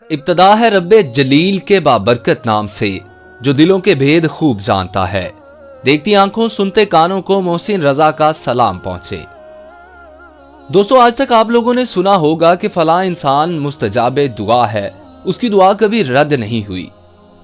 ابتدا ہے رب जलील के बाबरकत नाम से जो दिलों के भेद खूब जानता है। देखती आंखों सुनते कानों को मोहसिन रजा का सलाम पहुंचे। दोस्तों, आज तक आप लोगों ने सुना होगा कि फला इंसान मुस्तजाबे दुआ है, उसकी दुआ कभी रद्द नहीं हुई।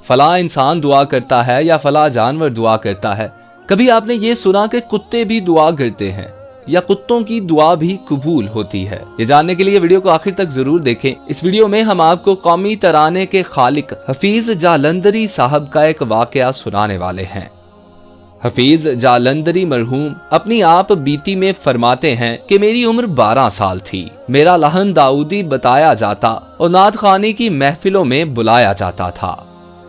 फला इंसान दुआ करता है या फला जानवर दुआ करता है। कभी आपने ये सुना कि कुत्ते भी दुआ करते हैं या कुत्तों की दुआ भी कबूल होती है? ये जानने के लिए वीडियो को आखिर तक जरूर देखें। इस वीडियो में हम आपको कौमी तराने के खालिक हफीज जालंधरी साहब का एक वाकया सुनाने वाले हैं। हफीज जालंधरी मरहूम अपनी आप बीती में फरमाते हैं कि मेरी उम्र 12 साल थी। मेरा लहन दाऊदी बताया जाता और नात खानी की महफिलों में बुलाया जाता था।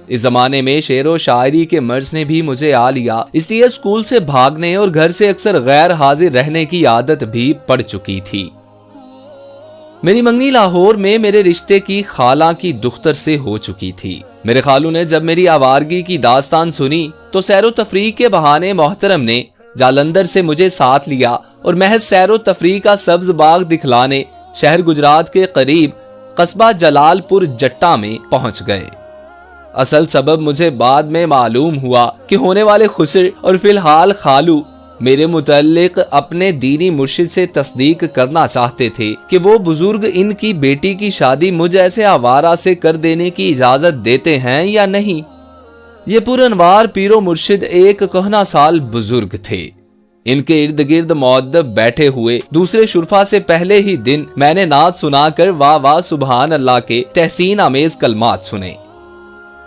इस जमाने में शेर व शायरी के मर्ज ने भी मुझे आ लिया, इसलिए स्कूल से भागने और घर से अक्सर गैर हाजिर रहने की आदत भी पड़ चुकी थी। मेरी मंगनी लाहौर में मेरे रिश्ते की खाला की दुख्तर से हो चुकी थी। मेरे खालू ने जब मेरी आवारगी की दास्तान सुनी तो सैरो तफरीह के बहाने मोहतरम ने जालंधर से मुझे साथ लिया और महज सैरो तफरीह का सब्ज बाग दिखलाने शहर गुजरात के करीब कस्बा जलालपुर जट्टा में पहुंच गए। असल सबब मुझे बाद में मालूम हुआ कि होने वाले खुसर और फिलहाल खालू मेरे मुतल्लिक अपने दीनी मुर्शिद से तस्दीक करना चाहते थे कि वो बुजुर्ग इनकी बेटी की शादी मुझ ऐसे आवारा से कर देने की इजाजत देते हैं या नहीं। ये पुरनवार पीरो मुर्शिद एक कहना साल बुजुर्ग थे। इनके इर्द गिर्द मौद्दब बैठे हुए दूसरे शुरफा से पहले ही दिन मैंने नात सुनाकर वाह वाह सुबहान अल्लाह के तहसीन आमेज कलमात सुने।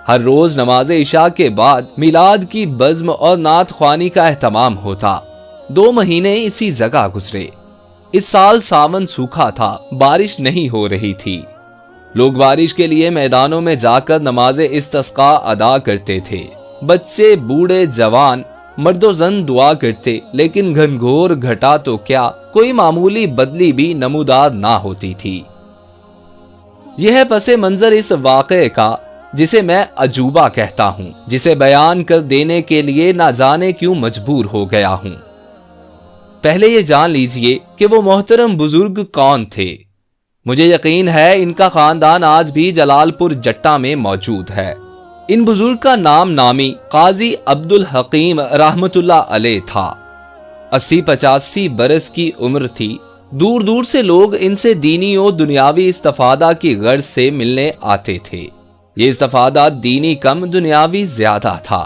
हर रोज नमाज इशा के बाद मिलाद की बज़्म और नात ख्वानी का एहतमाम होता। 2 महीने इसी जगह गुजरे। इस साल सावन सूखा था, बारिश नहीं हो रही थी। लोग बारिश के लिए मैदानों में जाकर नमाज इस्तिस्का अदा करते थे। बच्चे बूढ़े जवान मर्दो जन दुआ करते, लेकिन घनघोर घटा तो क्या कोई मामूली बदली भी नमूदार ना होती थी। यह पसे मंजर इस वाक़े का जिसे मैं अजूबा कहता हूं, जिसे बयान कर देने के लिए ना जाने क्यों मजबूर हो गया हूं। पहले ये जान लीजिए कि वो मोहतरम बुजुर्ग कौन थे। मुझे यकीन है इनका खानदान आज भी जलालपुर जट्टा में मौजूद है। इन बुजुर्ग का नाम नामी काजी अब्दुल हकीम रहमतुल्लाह अलैह था। 80-85 बरस की उम्र थी। दूर दूर से लोग इनसे दीनी और दुनियावी इस्तफादा की गर्ज से मिलने आते थे। ये इस्तफादा दीनी कम दुनियावी ज्यादा था।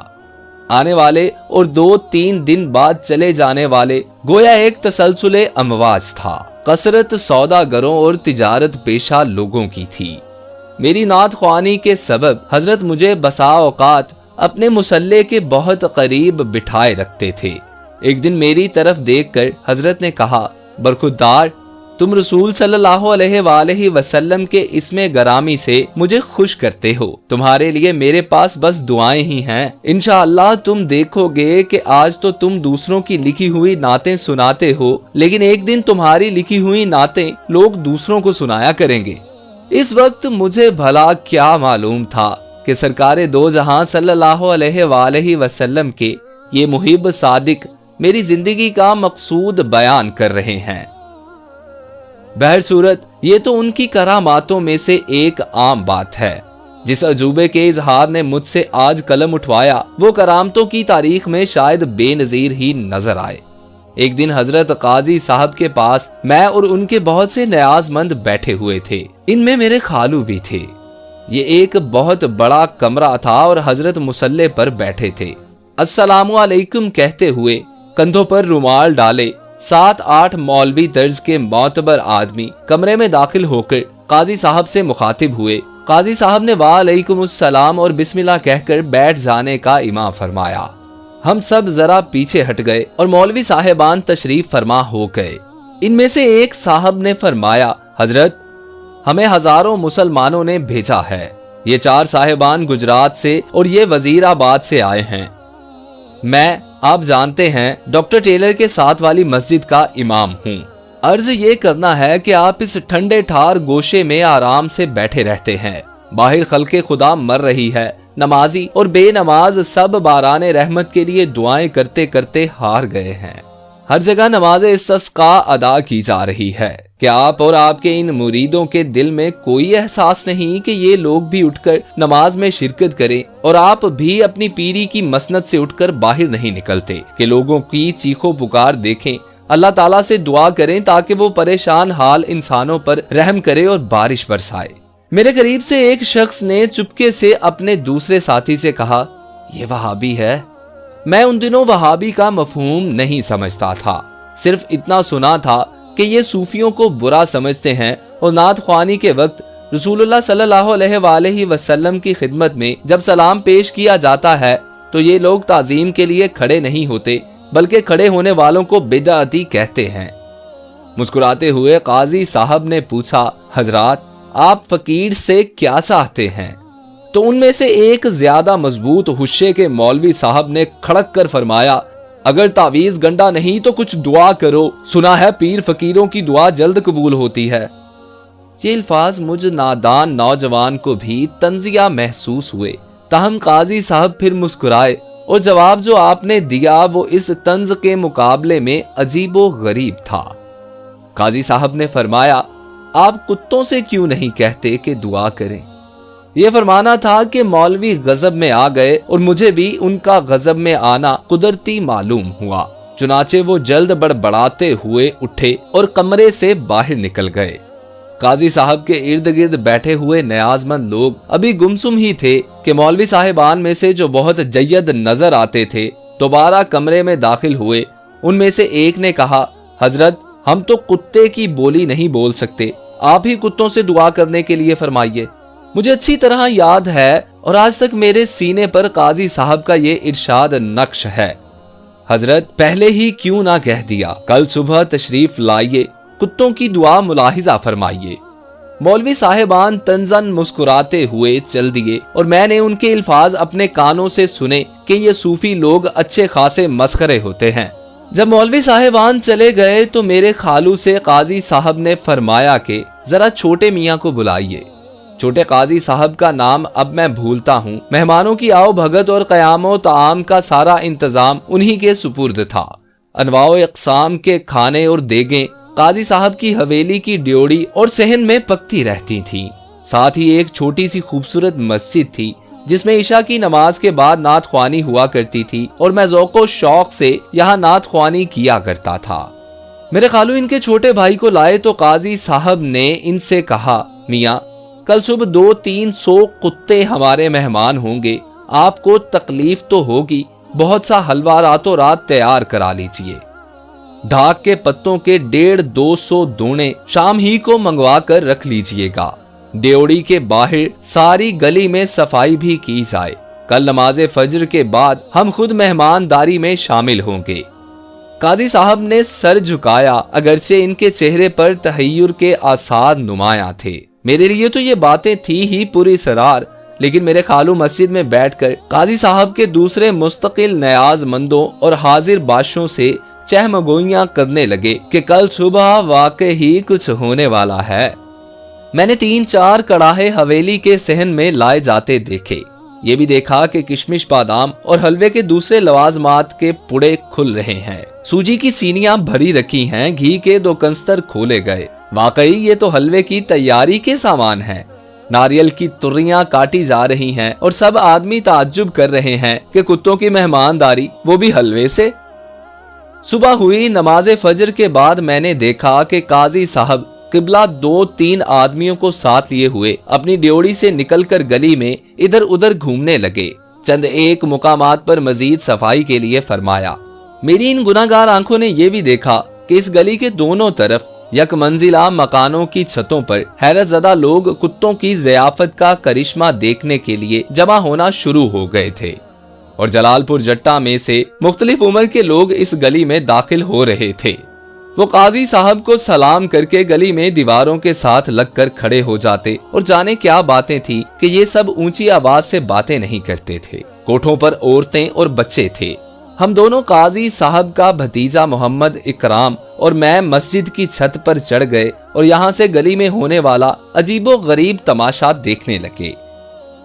आने वाले और 2-3 दिन बाद चले जाने वाले गोया एक तसलसुले अमवाज था। कसरत सौदागरों और तिजारत पेशा लोगों की थी। मेरी नात ख्वानी के सबब हजरत मुझे बसा औकात अपने मुसल्ले के बहुत करीब बिठाए रखते थे। एक दिन मेरी तरफ देखकर हजरत ने कहा, बरखुरदार, तुम रसूल सल्लल्लाहु अलैहि वसल्लम के इसमें गरामी से मुझे खुश करते हो। तुम्हारे लिए मेरे पास बस दुआएं ही हैं। इंशाअल्लाह तुम देखोगे कि आज तो तुम दूसरों की लिखी हुई नातें सुनाते हो, लेकिन एक दिन तुम्हारी लिखी हुई नातें लोग दूसरों को सुनाया करेंगे। इस वक्त मुझे भला क्या मालूम था कि सरकारे दो जहां सल्लल्लाहु अलैहि वसल्लम के ये मुहिब सादिक मेरी जिंदगी का मकसूद बयान कर रहे हैं। बहर सूरत ये तो उनकी करामातों में से एक आम बात है। जिस अजूबे के इजहार ने मुझसे आज कलम उठवाया वो करामतों की तारीख में शायद बेनजीर ही नजर आए। एक दिन हजरत काजी साहब के पास मैं और उनके बहुत से न्याजमंद बैठे हुए थे। इनमें मेरे खालू भी थे। ये एक बहुत बड़ा कमरा था और हजरत मुसल्ले पर बैठे थे। अस्सलामु अलैकुम कहते हुए कंधों पर रुमाल डाले 7-8 मौलवी दर्ज के मोतबर आदमी कमरे में दाखिल होकर काजी साहब से मुखातिब हुए। काजी साहब ने वालेकुम अस्सलाम और बिस्मिल्लाह कहकर बैठ जाने का इमाम फरमाया। हम सब जरा पीछे हट गए और मौलवी साहेबान तशरीफ फरमा हो गए। इनमें से एक साहब ने फरमाया, हजरत, हमें हजारों मुसलमानों ने भेजा है। ये 4 साहेबान गुजरात से और ये वजीराबाद से आए हैं। मैं, आप जानते हैं, डॉक्टर टेलर के साथ वाली मस्जिद का इमाम हूँ। अर्ज ये करना है कि आप इस ठंडे ठार गोशे में आराम से बैठे रहते हैं। बाहर खल्के खुदा मर रही है। नमाजी और बेनमाज सब बाराने रहमत के लिए दुआएं करते करते हार गए हैं। ہر جگہ نماز استسقاء ادا کی جا رہی ہے۔ کیا آپ اور آپ کے ان مریدوں کے دل میں کوئی احساس نہیں کہ یہ لوگ بھی اٹھ کر نماز میں شرکت کریں، اور آپ بھی اپنی پیری کی مسند سے اٹھ کر باہر نہیں نکلتے کہ لوگوں کی چیخو پکار دیکھیں، اللہ تعالیٰ سے دعا کریں تاکہ وہ پریشان حال انسانوں پر رحم کرے اور بارش برسائے؟ میرے قریب سے ایک شخص نے چپکے سے اپنے دوسرے ساتھی سے کہا، یہ وہابی ہے۔ میں ان دنوں وہابی کا مفہوم نہیں سمجھتا تھا، صرف اتنا سنا تھا کہ یہ صوفیوں کو برا سمجھتے ہیں، اور نعت خوانی کے وقت رسول اللہ صلی اللہ علیہ وآلہ وسلم کی خدمت میں جب سلام پیش کیا جاتا ہے تو یہ لوگ تعظیم کے لیے کھڑے نہیں ہوتے بلکہ کھڑے ہونے والوں کو بدعتی کہتے ہیں۔ مسکراتے ہوئے قاضی صاحب نے پوچھا، حضرات آپ فقیر سے کیا چاہتے ہیں؟ تو ان میں سے ایک زیادہ مضبوط حشے کے مولوی صاحب نے کھڑک کر فرمایا، اگر تعویذ گنڈا نہیں تو کچھ دعا کرو، سنا ہے پیر فقیروں کی دعا جلد قبول ہوتی ہے۔ یہ الفاظ مجھ نادان نوجوان کو بھی تنزیہ محسوس ہوئے، تاہم قاضی صاحب پھر مسکرائے، اور جواب جو آپ نے دیا وہ اس طنز کے مقابلے میں عجیب و غریب تھا۔ قاضی صاحب نے فرمایا، آپ کتوں سے کیوں نہیں کہتے کہ دعا کریں؟ یہ فرمانا تھا کہ مولوی غضب میں آ گئے، اور مجھے بھی ان کا غضب میں آنا قدرتی معلوم ہوا، چنانچہ وہ جلد بڑبڑاتے ہوئے اٹھے اور کمرے سے باہر نکل گئے۔ قاضی صاحب کے ارد گرد بیٹھے ہوئے نیاز مند لوگ ابھی گمسم ہی تھے کہ مولوی صاحبان میں سے جو بہت جید نظر آتے تھے دوبارہ کمرے میں داخل ہوئے۔ ان میں سے ایک نے کہا، حضرت ہم تو کتے کی بولی نہیں بول سکتے، آپ ہی کتوں سے دعا کرنے کے لیے فرمائیے۔ مجھے اچھی طرح یاد ہے اور آج تک میرے سینے پر قاضی صاحب کا یہ ارشاد نقش ہے، حضرت پہلے ہی کیوں نہ کہہ دیا، کل صبح تشریف لائیے، کتوں کی دعا ملاحظہ فرمائیے۔ مولوی صاحبان طنزاً مسکراتے ہوئے چل دیے، اور میں نے ان کے الفاظ اپنے کانوں سے سنے کہ یہ صوفی لوگ اچھے خاصے مسخرے ہوتے ہیں۔ جب مولوی صاحبان چلے گئے تو میرے خالو سے قاضی صاحب نے فرمایا کہ ذرا چھوٹے میاں کو بلائیے۔ چھوٹے قاضی صاحب کا نام اب میں بھولتا ہوں۔ مہمانوں کی آؤ بھگت اور قیام و طعام کا سارا انتظام انہی کے سپرد تھا۔ انواع و اقسام کے کھانے اور دیگیں قاضی صاحب کی حویلی کی ڈیوڑی اور صحن میں پکتی رہتی تھیں۔ ساتھ ہی ایک چھوٹی سی خوبصورت مسجد تھی جس میں عشاء کی نماز کے بعد نعت خوانی ہوا کرتی تھی، اور میں ذوق و شوق سے یہاں نعت خوانی کیا کرتا تھا۔ میرے خالو ان کے چھوٹے بھائی کو لائے تو قاضی صاحب نے ان سے کہا، میاں کل صبح 200-300 کتے ہمارے مہمان ہوں گے، آپ کو تکلیف تو ہوگی، بہت سا حلوہ راتوں رات تیار کرا لیجئے۔ ڈھاک کے پتوں کے 150-200 دونے شام ہی کو منگوا کر رکھ لیجئے گا۔ ڈیوڑی کے باہر ساری گلی میں صفائی بھی کی جائے، کل نماز فجر کے بعد ہم خود مہمانداری میں شامل ہوں گے۔ قاضی صاحب نے سر جھکایا، اگرچہ ان کے چہرے پر تحیر کے آثار نمایاں تھے۔ میرے لیے تو یہ باتیں تھی ہی پوری سرار، لیکن میرے خالو مسجد میں بیٹھ کر قاضی صاحب کے دوسرے مستقل نیاز مندوں اور حاضر باشوں سے چہمگوئیاں کرنے لگے کہ کل صبح واقعی کچھ ہونے والا ہے۔ میں نے 3-4 کڑاہے حویلی کے صحن میں لائے جاتے دیکھے، یہ بھی دیکھا کہ کشمش بادام اور حلوے کے دوسرے لوازمات کے پڑے کھل رہے ہیں، سوجی کی سینیاں بھری رکھی ہیں، گھی کے 2 کنستر کھولے گئے۔ واقعی یہ تو حلوے کی تیاری کے سامان ہے۔ ناریل کی تریاں کاٹی جا رہی ہیں اور سب آدمی تعجب کر رہے ہیں کہ کتوں کی مہمانداری، وہ بھی حلوے سے۔ صبح ہوئی نماز فجر کے بعد میں نے دیکھا کہ قاضی صاحب قبلہ 2-3 آدمیوں کو ساتھ لیے ہوئے اپنی ڈیوڑی سے نکل کر گلی میں ادھر ادھر گھومنے لگے۔ چند ایک مقامات پر مزید صفائی کے لیے فرمایا۔ میری ان گناہگار آنکھوں نے یہ بھی دیکھا کہ اس گلی کے دونوں طرف یک منزلہ مکانوں کی چھتوں پر حیرت زدہ لوگ کتوں کی ضیافت کا کرشمہ دیکھنے کے لیے جمع ہونا شروع ہو گئے تھے، اور جلال پور جٹا میں سے مختلف عمر کے لوگ اس گلی میں داخل ہو رہے تھے۔ وہ قاضی صاحب کو سلام کر کے گلی میں دیواروں کے ساتھ لگ کر کھڑے ہو جاتے، اور جانے کیا باتیں تھی کہ یہ سب اونچی آواز سے باتیں نہیں کرتے تھے۔ کوٹھوں پر عورتیں اور بچے تھے۔ ہم دونوں قاضی صاحب کا بھتیجا محمد اکرام اور میں مسجد کی چھت پر چڑھ گئے اور یہاں سے گلی میں ہونے والا عجیب و غریب تماشا دیکھنے لگے۔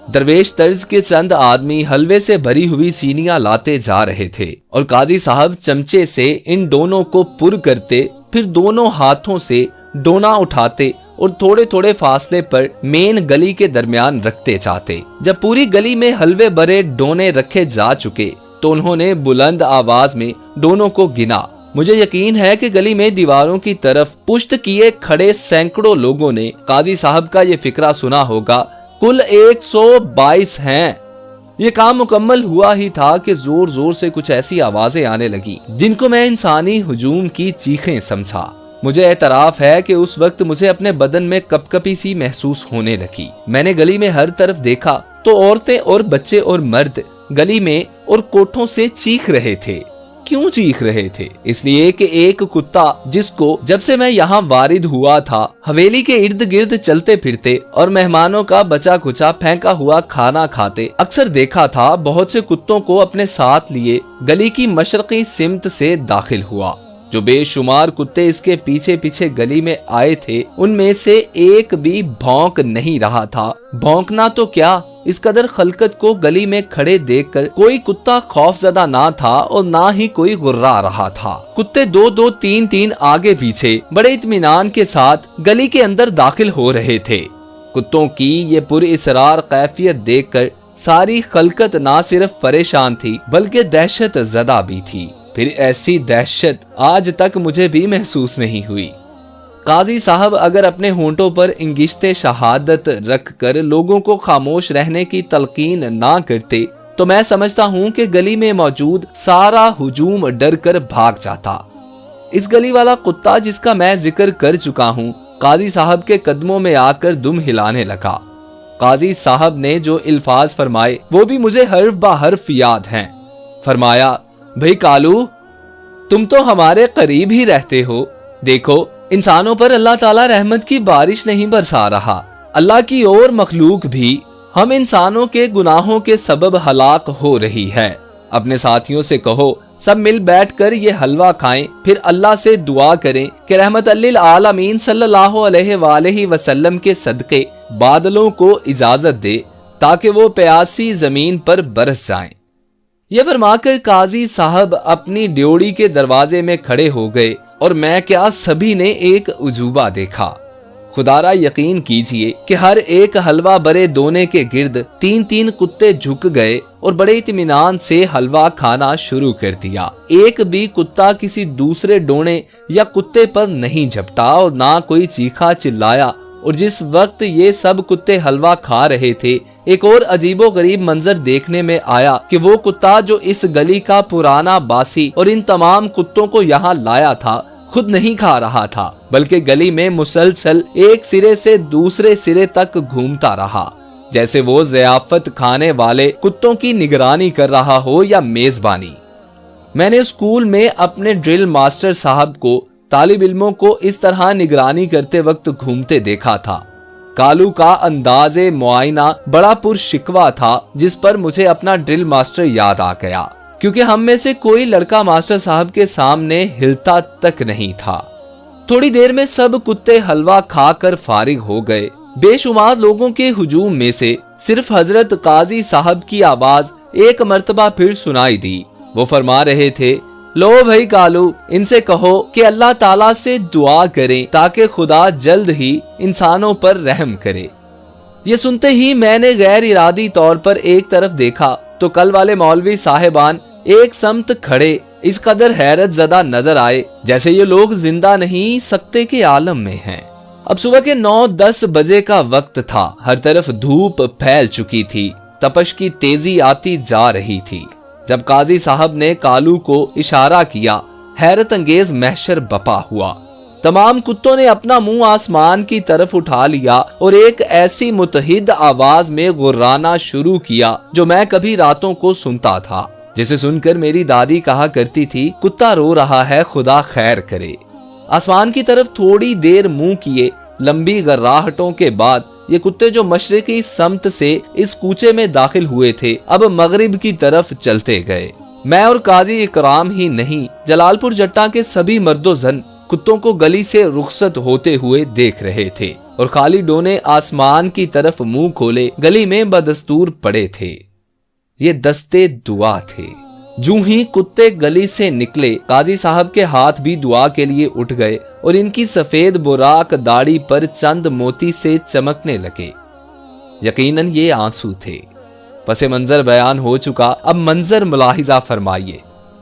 दरवेश तर्ज के चंद आदमी हलवे से भरी हुई सीनियां लाते जा रहे थे और काजी साहब चमचे से इन दोनों को पुर करते, फिर दोनों हाथों से डोना उठाते और थोड़े थोड़े फासले पर मेन गली के दरमियान रखते जाते। जब पूरी गली में हलवे भरे डोने रखे जा चुके तो उन्होंने बुलंद आवाज में डोनों को गिना। मुझे यकीन है कि गली में दीवारों की तरफ पुश्त किए खड़े सैकड़ों लोगों ने काजी साहब का ये फिक्रा सुना होगा। कुल 122 हैं। ये काम मुकम्मल हुआ ही था कि जोर जोर से कुछ ऐसी आवाजें आने लगी जिनको मैं इंसानी हुजूम की चीखें समझा। मुझे एतराफ है कि उस वक्त मुझे अपने बदन में कपकपी सी महसूस होने लगी। मैंने गली में हर तरफ देखा तो औरतें और बच्चे और मर्द गली में और कोठों से चीख रहे थे। क्यों चीख रहे थे? इसलिए कि एक कुत्ता जिसको जब से मैं यहाँ वारिद हुआ था हवेली के इर्द गिर्द चलते फिरते और मेहमानों का बचा कुचा फेंका हुआ खाना खाते अक्सर देखा था, बहुत से कुत्तों को अपने साथ लिए गली की मशरकी सिमत से दाखिल हुआ। जो बेशुमार कुत्ते इसके पीछे पीछे गली में आए थे उनमें से एक भी भौंक नहीं रहा था। भौंकना तो क्या, इस कदर खलकत को गली में खड़े देखकर कोई कुत्ता खौफजदा ना था और ना ही कोई गुर्रा रहा था। कुत्ते दो दो तीन तीन आगे पीछे बड़े इत्मीनान के साथ गली के अंदर दाखिल हो रहे थे। कुत्तों की ये पुरइसरार कैफियत देखकर सारी खलकत ना सिर्फ परेशान थी बल्कि दहशत ज़दा भी थी। फिर ऐसी दहशत आज तक मुझे भी महसूस नहीं हुई। काजी साहब अगर अपने होंठों पर इंगिश्ते शहादत रखकर लोगों को खामोश रहने की तलकीन ना करते तो मैं समझता हूँ कि गली में मौजूद सारा हुजूम डर कर भाग जाता। इस गली वाला कुत्ता जिसका मैं जिक्र कर चुका हूँ काजी साहब के कदमों में आकर दुम हिलाने लगा। काजी साहब ने जो इल्फाज फरमाए वो भी मुझे हर्फ बा हर्फ याद हैं। फरमाया, भाई कालू, तुम तो हमारे करीब ही रहते हो। देखो, इंसानों पर अल्लाह ताला रहमत की बारिश नहीं बरसा रहा। अल्लाह की और मखलूक भी हम इंसानों के गुनाहों के सबब हलाक हो रही है। अपने साथियों से कहो सब मिल बैठकर ये हलवा खाएं, फिर अल्लाह से दुआ करें कि रहमत लिल आलमीन सल्लल्लाहु अलैहि वसल्लम के सदके बादलों को इजाजत दे ताकि वो प्यासी जमीन पर बरस जाएं। यह फरमाकर काजी साहब अपनी ड्योड़ी के दरवाजे में खड़े हो गए और मैं क्या सभी ने एक उजूबा देखा। खुदारा यकीन कीजिए कि हर एक हलवा भरे दोने के गिर्द तीन तीन कुत्ते झुक गए और बड़े इत्मीनान से हलवा खाना शुरू कर दिया। एक भी कुत्ता किसी दूसरे डोने या कुत्ते पर नहीं झपटा और ना कोई चीखा चिल्लाया। और जिस वक्त ये सब कुत्ते हलवा खा रहे थे एक और अजीबो गरीब मंजर देखने में आया कि वो कुत्ता जो इस गली का पुराना बासी और इन तमाम कुत्तों को यहाँ लाया था खुद नहीं खा रहा था बल्कि गली में मुसलसल एक सिरे से दूसरे सिरे तक घूमता रहा, जैसे वो ज़ियाफत खाने वाले कुत्तों की निगरानी कर रहा हो या मेजबानी। मैंने स्कूल में अपने ड्रिल मास्टर साहब को तालिब इल्मों को इस तरह निगरानी करते वक्त घूमते देखा था। कालू का अंदाज़े मुआयना बड़ा पुरशिकवा था, जिस पर मुझे अपना ड्रिल मास्टर याद आ गया, क्योंकि हम में से कोई लड़का मास्टर साहब के सामने हिलता तक नहीं था। थोड़ी देर में सब कुत्ते हलवा खाकर फारिग हो गए। बेशुमार लोगों के हुजूम में से सिर्फ हजरत काजी साहब की आवाज एक मर्तबा फिर सुनाई दी। वो फरमा रहे थे, लो भाई कालू, इनसे कहो कि अल्लाह ताला से दुआ करें ताकि खुदा जल्द ही इंसानों पर रहम करे। ये सुनते ही मैंने गैर इरादी तौर पर एक तरफ देखा तो कल वाले मौलवी साहिबान एक समत खड़े इस कदर हैरत ज़दा नजर आए जैसे ये लोग जिंदा नहीं सकते के आलम में हैं। अब सुबह के 9-10 बजे का वक्त था। हर तरफ धूप फैल चुकी थी, तपश की तेजी आती जा रही थी। जब काजी साहब ने कालू को इशारा किया, हैरत अंगेज महशर बपा हुआ। तमाम कुत्तों ने अपना मुंह आसमान की तरफ उठा लिया और एक ऐसी मुतहिद आवाज में गुर्राना शुरू किया जो मैं कभी रातों को सुनता था, जिसे सुनकर मेरी दादी कहा करती थी, कुत्ता रो रहा है, खुदा खैर करे। आसमान की तरफ थोड़ी देर मुंह किए लंबी गर्राहटों के बाद ये कुत्ते जो मशरिकी समत से इस कूचे में दाखिल हुए थे अब मगरिब की तरफ चलते गए। मैं और काजी इकराम ही नहीं, जलालपुर जट्टा के सभी मर्दो जन कुत्तों को गली से रुखसत होते हुए देख रहे थे। और खालिद डोने आसमान की तरफ मुंह खोले गली में बदस्तूर पड़े थे। ये दस्ते दुआ थे। जूं ही कुत्ते गली से निकले, काजी साहब के हाथ भी दुआ के लिए उठ गए और इनकी सफेद बुराक दाढ़ी पर चंद मोती से चमकने लगे। यकीनन ये आंसू थे। पसे मंजर बयान हो चुका, अब मंजर मुलाहिजा फरमाइए।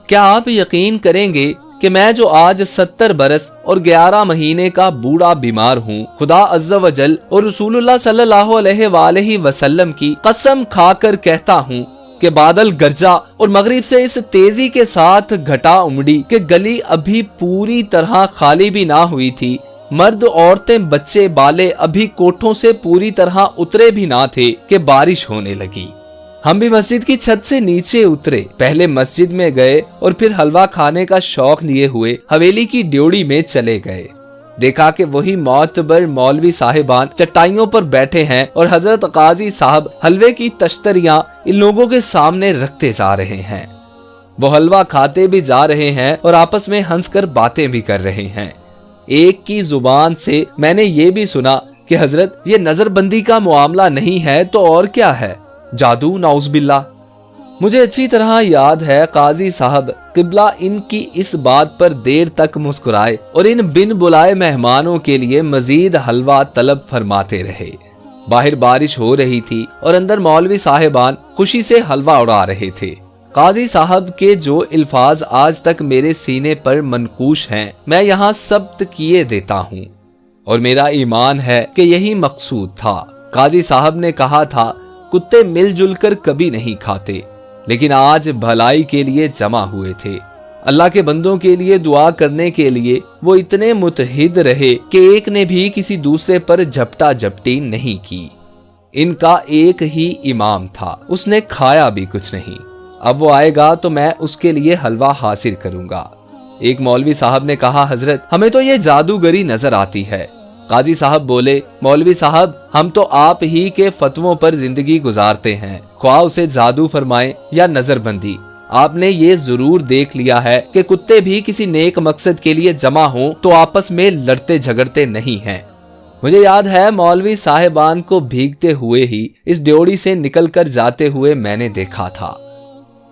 क्या आप यकीन करेंगे कि मैं जो आज 70 बरस और 11 महीने का बूढ़ा बीमार हूँ, खुदा अज़्ज़ा व जल और रसूलुल्लाह सल्लल्लाहु अलैहि वसल्लम की कसम खाकर कहता हूँ कि बादल गरजा और मगरिब से इस तेजी के साथ घटा उमड़ी कि गली अभी पूरी तरह खाली भी ना हुई थी। मर्द, औरतें, बच्चे, बाले अभी कोठों से पूरी तरह उतरे भी ना थे कि बारिश होने लगी। हम भी मस्जिद की छत से नीचे उतरे, पहले मस्जिद में गए और फिर हलवा खाने का शौक लिए हुए हवेली की ड्योढ़ी में चले गए। देखा कि वही मोतबर मौलवी साहिबान चटाइयों पर बैठे हैं और हजरत काजी साहब हलवे की तश्तरियां इन लोगों के सामने रखते जा रहे हैं। वो हलवा खाते भी जा रहे हैं और आपस में हंसकर बातें भी कर रहे हैं। एक की जुबान से मैंने ये भी सुना कि हजरत, ये नजरबंदी का मामला नहीं है तो और क्या है, जादू, नाउज़बिल्लाह। मुझे अच्छी तरह याद है काजी साहब किबला इनकी इस बात पर देर तक मुस्कुराए और इन बिन बुलाए मेहमानों के लिए मजीद हलवा तलब फरमाते रहे। बाहर बारिश हो रही थी और अंदर मौलवी साहिबान खुशी से हलवा उड़ा रहे थे। काजी साहब के जो अल्फाज आज तक मेरे सीने पर मनकूश हैं, मैं यहाँ सब्त किए देता हूँ और मेरा ईमान है कि यही मकसूद था। काजी साहब ने कहा था, कुत्ते मिलजुल कर कभी नहीं खाते, लेकिन आज भलाई के लिए जमा हुए थे। अल्लाह के बंदों के लिए दुआ करने के लिए वो इतने मुतहिद रहे कि एक ने भी किसी दूसरे पर झपटा झपटी नहीं की। इनका एक ही इमाम था, उसने खाया भी कुछ नहीं। अब वो आएगा तो मैं उसके लिए हलवा हासिल करूंगा। एक मौलवी साहब ने कहा, हजरत, हमें तो ये जादूगरी नजर आती है। काजी साहब बोले, मौलवी साहब, हम तो आप ही के फतवों पर जिंदगी गुजारते हैं, ख्वाह उसे जादू फरमाए या नजरबंदी। आपने ये जरूर देख लिया है कि कुत्ते भी किसी नेक मकसद के लिए जमा हों तो आपस में लड़ते झगड़ते नहीं हैं। मुझे याद है मौलवी साहिबान को भीगते हुए ही इस ड्योढ़ी से निकलकर जाते हुए मैंने देखा था।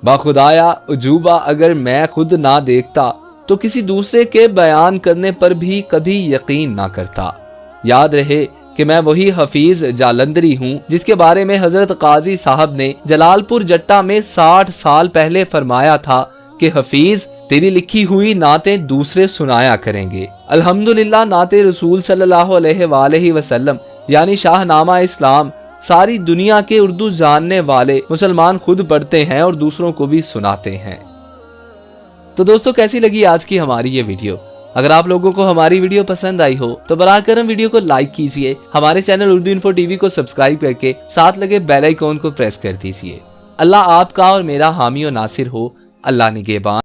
बाखुदाया उजूबा, अगर मैं खुद ना देखता तो किसी दूसरे के बयान करने पर भी कभी यकीन ना करता। याद रहे कि मैं वही हफीज जालंधरी हूँ जिसके बारे में हजरत काजी साहब ने जलालपुर जट्टा में 60 साल पहले फरमाया था कि हफीज, तेरी लिखी हुई नातें दूसरे सुनाया करेंगे। अल्हम्दुलिल्लाह, नाते रसूल सल्लल्लाहु अलैहि वसल्लम यानी शाहनामा इस्लाम सारी दुनिया के उर्दू जानने वाले मुसलमान खुद पढ़ते हैं और दूसरों को भी सुनाते हैं। तो दोस्तों, कैसी लगी आज की हमारी ये वीडियो? अगर आप लोगों को हमारी वीडियो पसंद आई हो तो बराह करम वीडियो को लाइक कीजिए, हमारे चैनल उर्दू इन्फो टीवी को सब्सक्राइब करके साथ लगे बेल आइकॉन को प्रेस कर दीजिए। अल्लाह आपका और मेरा हामी और नासिर हो। अल्लाह निगहबान।